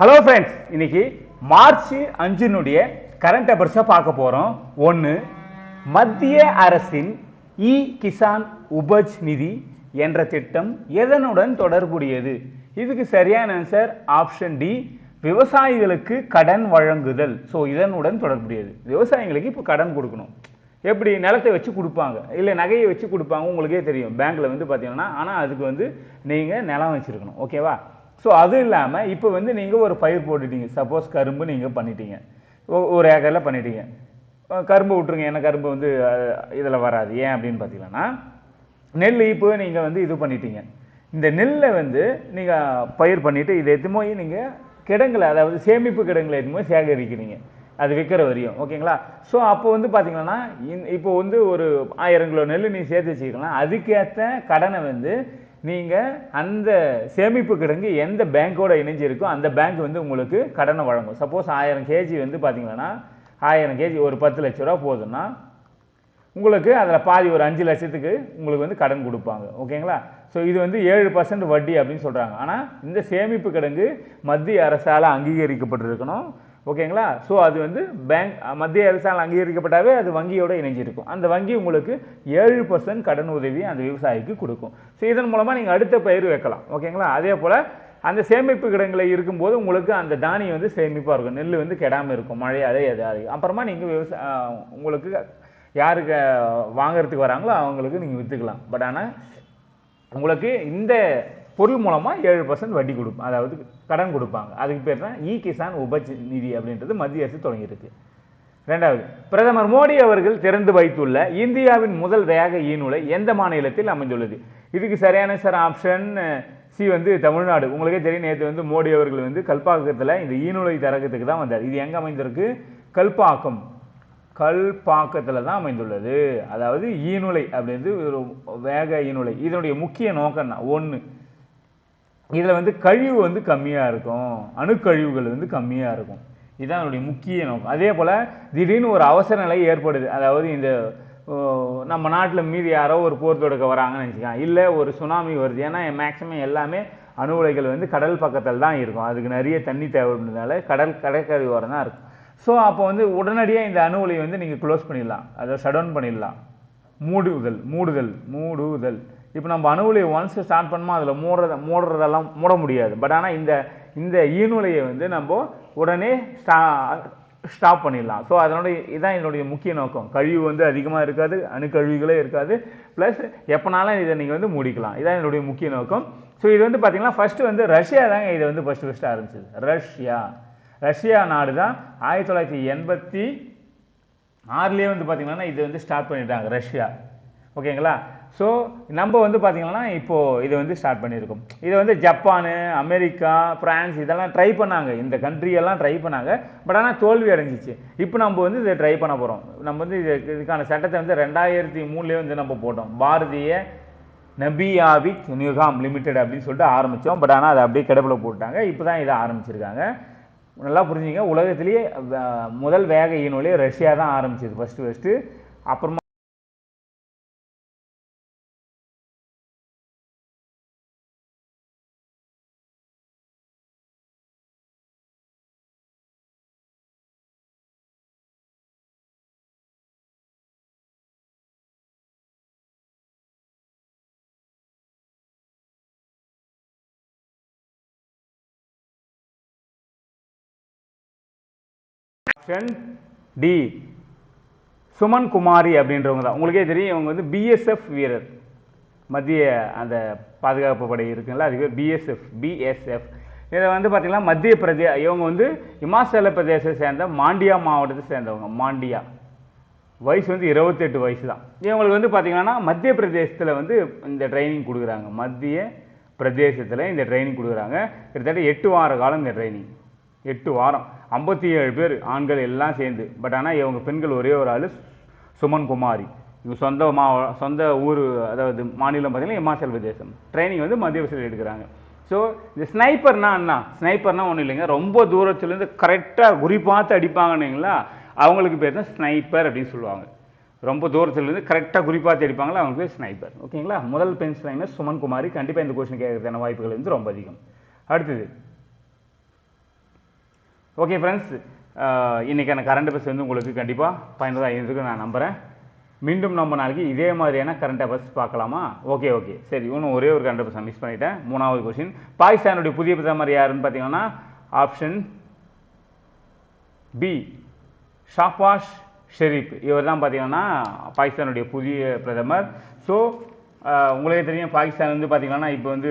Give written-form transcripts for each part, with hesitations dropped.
Hello friends, இன்னைக்கு March 5 current அஃபேர்ஸை பார்க்க போகிறோம். ஒன்று, மத்திய அரசின் இ கிசான் உபஜ் நிதி என்ற திட்டம் எதனுடன் தொடர்புடையது? இதுக்கு சரியான ஆன்சர் ஆப்ஷன் டி, விவசாயிகளுக்கு கடன் வழங்குதல். ஸோ இதனுடன் தொடர்புடையது. விவசாயிகளுக்கு இப்போ கடன் கொடுக்கணும். எப்படி? நிலத்தை வச்சு கொடுப்பாங்க, இல்லை நகையை வச்சு கொடுப்பாங்க. உங்களுக்கே தெரியும், பேங்க்கில் வந்து பார்த்தீங்கன்னா. ஆனால் அதுக்கு வந்து நீங்கள் நிலம் வச்சுருக்கணும். ஓகேவா? ஸோ அது இல்லாமல் இப்போ வந்து நீங்கள் ஒரு பயிர் போட்டுட்டீங்க. சப்போஸ் கரும்பு நீங்கள் பண்ணிட்டீங்க, ஒரு ஏக்கரில் பண்ணிட்டீங்க. கரும்பு விட்டுருங்க, ஏன்னா கரும்பு வந்து இதில் வராது. ஏன் அப்படின்னு பார்த்தீங்கன்னா, நெல் இப்போ நீங்கள் வந்து இது பண்ணிட்டீங்க. இந்த நெல்லை வந்து நீங்கள் பயிர் பண்ணிவிட்டு இதை எடுத்து போய் நீங்கள் கிடங்குல, அதாவது சேமிப்பு கிடங்குல எடுத்து போய் சேகரிக்கிறீங்க, அது விற்கிற வரையும். ஓகேங்களா? ஸோ அப்போ வந்து பார்த்தீங்கன்னா, இப்போ வந்து ஒரு 1000 கிலோ நெல் நீ சேர்த்து வச்சுக்கலாம். அதுக்கேற்ற கடனை வந்து நீங்கள் அந்த சேமிப்பு கிடங்கு எந்த பேங்கோட இணைஞ்சிருக்கோ அந்த பேங்க் வந்து உங்களுக்கு கடனை வழங்கும். சப்போஸ் 1000 கேஜி வந்து பார்த்தீங்கன்னா, 1000 கேஜி ஒரு 10 லட்ச ரூபா போகுதுன்னா, உங்களுக்கு அதில் பாதி ஒரு 5 லட்சத்துக்கு உங்களுக்கு வந்து கடன் கொடுப்பாங்க. ஓகேங்களா? ஸோ இது வந்து 7% வட்டி அப்படின்னு சொல்கிறாங்க. ஆனால் இந்த சேமிப்பு கிடங்கு மத்திய அரசால் அங்கீகரிக்கப்பட்டிருக்கணும். ஓகேங்களா? ஸோ அது வந்து பேங்க் மத்திய அரசால் அங்கீகரிக்கப்பட்டாவே அது வங்கியோட இணைஞ்சிருக்கும். அந்த வங்கி உங்களுக்கு 7% கடன் உதவி அந்த விவசாயிக்கு கொடுக்கும். ஸோ இதன் மூலமாக நீங்கள் அடுத்த பயிர் வைக்கலாம். ஓகேங்களா? அதே போல் அந்த சேமிப்பு கிடங்குல இருக்கும்போது உங்களுக்கு அந்த தானியம் வந்து சேமிப்பாக இருக்கும். நெல் வந்து கெடாமல் இருக்கும், மழையாலே எதாவது. அப்புறமா நீங்கள் உங்களுக்கு யாருக்கு வாங்கிறதுக்கு வராங்களோ அவங்களுக்கு நீங்கள் விற்றுக்கலாம். பட் ஆனால் உங்களுக்கு இந்த பொருள் மூலமாக 7% வட்டி கொடுக்கும், அதாவது கடன் கொடுப்பாங்க. அதுக்கு பேர் தான் இ கிசான் உபஜ் நிதி அப்படின்றது மத்திய அரசு தொடங்கியிருக்கு. ரெண்டாவது, பிரதமர் மோடி அவர்கள் திறந்து வைத்துள்ள இந்தியாவின் முதல் வேக ஈநூலை எந்த மாநிலத்தில் அமைந்துள்ளது? இதுக்கு சரியான சார் ஆப்ஷன் சி வந்து தமிழ்நாடு. உங்களுக்கே தெரியும், நேற்று வந்து மோடி அவர்கள் வந்து கல்பாக்கத்தில் இந்த ஈநூலை தரகத்துக்கு தான் வந்தார். இது எங்கே அமைந்திருக்கு? கல்பாக்கத்தில் தான் அமைந்துள்ளது. அதாவது ஈநூலை அப்படின்றது ஒரு வேக ஈநூலை. இதனுடைய முக்கிய நோக்கம் தான் ஒன்று, இதில் வந்து கழிவு வந்து கம்மியாக இருக்கும், அணுக்கழிவுகள் வந்து கம்மியாக இருக்கும். இதுதான் என்னுடைய முக்கிய நோக்கம். அதே போல் திடீர்னு ஒரு அவசர நிலை ஏற்படுது, அதாவது இந்த நம்ம நாட்டில் மீது யாரோ ஒரு போர் தொடுக்க வராங்கன்னு நினச்சிக்கலாம், இல்லை ஒரு சுனாமி வருது. ஏன்னா மேக்ஸிமம் எல்லாமே அணு உலைகள் வந்து கடல் பக்கத்தில் தான் இருக்கும். அதுக்கு நிறைய தண்ணி தேவைப்படுறதுனால கடற்கரை ஓரம் தான் இருக்கும். ஸோ அப்போ வந்து உடனடியாக இந்த அணு உலையை வந்து நீங்கள் க்ளோஸ் பண்ணிடலாம், அதை ஷட் டவுன் பண்ணிடலாம். மூடுதல். இப்போ நம்ம அணு உலையை ஒன்ஸ் ஸ்டார்ட் பண்ணோமா அதில் மூடுறதெல்லாம் மூட முடியாது. பட் ஆனால் இந்த ஈநூலையை வந்து நம்ம உடனே ஸ்டாப் பண்ணிடலாம். ஸோ அதனுடைய இதுதான் என்னுடைய முக்கிய நோக்கம். கழிவு வந்து அதிகமாக இருக்காது, அணுக்கழிவுகளே இருக்காது, ப்ளஸ் எப்போனாலும் இதை நீங்கள் வந்து மூடிக்கலாம். இதான் என்னுடைய முக்கிய நோக்கம். ஸோ இது வந்து பார்த்தீங்கன்னா ஃபஸ்ட்டு வந்து ரஷ்யா தாங்க இதை வந்து ஃபஸ்ட்டு ஆரம்பிச்சது. ரஷ்யா நாடு தான் 1986 வந்து பார்த்தீங்கன்னா இது வந்து ஸ்டார்ட் பண்ணிட்டாங்க ரஷ்யா. ஓகேங்களா? ஸோ நம்ம வந்து பார்த்தீங்கன்னா இப்போது இதை வந்து ஸ்டார்ட் பண்ணியிருக்கோம். இதை வந்து ஜப்பானு, அமெரிக்கா, பிரான்ஸ் இதெல்லாம் ட்ரை பண்ணாங்க, இந்த கண்ட்ரியெல்லாம் ட்ரை பண்ணாங்க. பட் ஆனால் தோல்வி அடைஞ்சிச்சு. இப்போ நம்ம வந்து இதை ட்ரை பண்ண போகிறோம். நம்ம வந்து இதுக்கான சட்டத்தை வந்து 2003 வந்து நம்ம போட்டோம். பாரதிய நபியாவிக் நிகாம் லிமிடெட் அப்படின்னு சொல்லிட்டு ஆரம்பித்தோம். பட் ஆனால் அதை அப்படியே கிடப்பில் போட்டாங்க. இப்போ தான் இதை ஆரம்பிச்சிருக்காங்க. நல்லா புரிஞ்சுங்க, உலகத்திலேயே முதல் வேக ஈநூலே ரஷ்யா தான் ஆரம்பிச்சது ஃபஸ்ட்டு. அப்புறமா டி சுமன் குமாரி அப்படின்றவங்க தான். உங்களுக்கே தெரியும், இவங்க வந்து பிஎஸ்எஃப் வீரர், மத்திய அந்த பாதுகாப்பு படை இருக்குங்களா, அதுக்கு பிஎஸ்எஃப். இதை வந்து பார்த்தீங்கன்னா மத்திய பிரதேச, இவங்க வந்து இமாச்சல பிரதேசத்தை சேர்ந்த மாண்டியா மாவட்டத்தை சேர்ந்தவங்க. மாண்டியா வயசு வந்து 28 வயசு தான். இவங்களுக்கு வந்து பார்த்தீங்கன்னா மத்திய பிரதேசத்தில் வந்து இந்த ட்ரைனிங் கொடுக்குறாங்க. கிட்டத்தட்ட 8 வார காலம் இந்த ட்ரைனிங். 8 வாரம், 57 பேர் ஆண்கள் எல்லாம் சேர்ந்து. பட் ஆனால் இவங்க பெண்கள் ஒரே ஒரு ஆள், சுமன் குமாரி. இவங்க சொந்த ஊர், அதாவது மாநிலம் பார்த்தீங்கன்னா இமாச்சல பிரதேசம். ட்ரைனிங் வந்து மத்திய பிரதேசத்தில் எடுக்கிறாங்க. ஸோ இந்த ஸ்னைப்பர்னா ஒன்றும் இல்லைங்க, ரொம்ப தூரத்துலேருந்து கரெக்டாக குறி பார்த்து அடிப்பாங்கன்னீங்களா, அவங்களுக்கு பேர் தான் ஸ்னைப்பர் அப்படின்னு சொல்லுவாங்க. ரொம்ப தூரத்துலேருந்து கரெக்டாக குறி பார்த்து அடிப்பாங்களா, அவங்களுக்கு பேர் ஸ்னைப்பர். ஓகேங்களா? முதல் பெண் ஸ்னைப்பர் சுமன் குமாரி. கண்டிப்பாக இந்த கொஸ்டின் கேட்கறதுக்கான வாய்ப்புகள் வந்து ரொம்ப அதிகம். அடுத்தது, ஓகே ஃப்ரெண்ட்ஸ், இன்றைக்கான கரண்ட் அஃபேர்ஸ் வந்து உங்களுக்கு கண்டிப்பாக பயனுள்ளதாக இருந்திருக்கு நான் நம்புகிறேன். மீண்டும் நம்ம நாளைக்கு இதே மாதிரியான கரண்ட் அஃபேர்ஸ் பார்க்கலாமா? ஓகே சரி, இன்னும் ஒரே ஒரு கரண்ட் அஃபேர்ஸ் மிஸ் பண்ணிட்டேன். 3வது கொஸ்டின், பாகிஸ்தானுடைய புதிய பிரதமர் யாருன்னு பார்த்தீங்கன்னா ஆப்ஷன் பி ஷாபாஸ் ஷெரீப். இவர் தான் பார்த்தீங்கன்னா பாகிஸ்தானுடைய புதிய பிரதமர். ஸோ உங்களுக்கே தெரியும், பாகிஸ்தான் வந்து பார்த்தீங்கன்னா இப்போ வந்து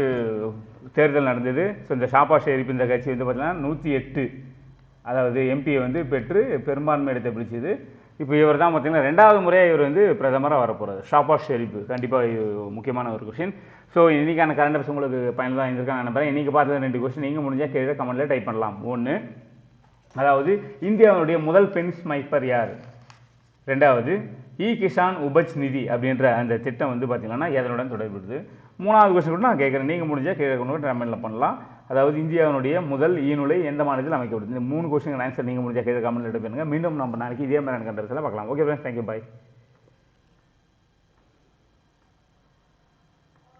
தேர்தல் நடந்தது. ஸோ இந்த ஷாபாஸ் ஷெரீப் இந்த கட்சி வந்து பார்த்தீங்கன்னா 108 அதாவது எம்பியை வந்து பெற்று பெரும்பான்மை இடத்தை பிடிச்சது. இப்போ இவர் தான் பார்த்தீங்கன்னா 2வது முறையாக இவர் வந்து பிரதமராக வரப்போகிறார், ஷாபாஸ் ஷெரீப். கண்டிப்பாக முக்கியமான ஒரு கொஸ்டின். ஸோ இன்றைக்கான கரண்ட் அஃபேர்ஸ் உங்களுக்கு பயனுள்ளதாக இருந்திருக்கான்னு நம்புறேன். இன்றைக்கி பார்த்தது 2 கொஸ்டின். நீங்கள் முடிஞ்சால் கீழே கமெண்ட்டில் டைப் பண்ணலாம். ஒன்று, அதாவது இந்தியாவுடைய முதல் பெண் ஸ்மைப்பர் யார்? 2வது, கிசான் உபஜ் நிதி அப்படின்ற அந்த திட்டம் வந்து பார்த்தீங்கன்னா எதனுடன் தொடர்புது? 3வது கொஸ்டின் கூட நான் கேட்குறேன், நீங்கள் முடிஞ்சால் கீழே கொண்டு கமெண்ட்டில் பண்ணலாம். அதாவது இந்தியாவுடைய முதல் நுழை எந்த மாநிலத்தில் அமைக்கப்படுது? இந்த 3 கொஸ்டின் ஆன்சர் நீங்கள் முடிஞ்சால் கீழே கமெண்ட்டில் பண்ணுங்க. மீண்டும் நம்ம நாளைக்கு இதே மாதிரி கண்டர்ஸில் பார்க்கலாம். ஓகே ஃப்ரெண்ட்ஸ், தேங்க்யூ, பாய்.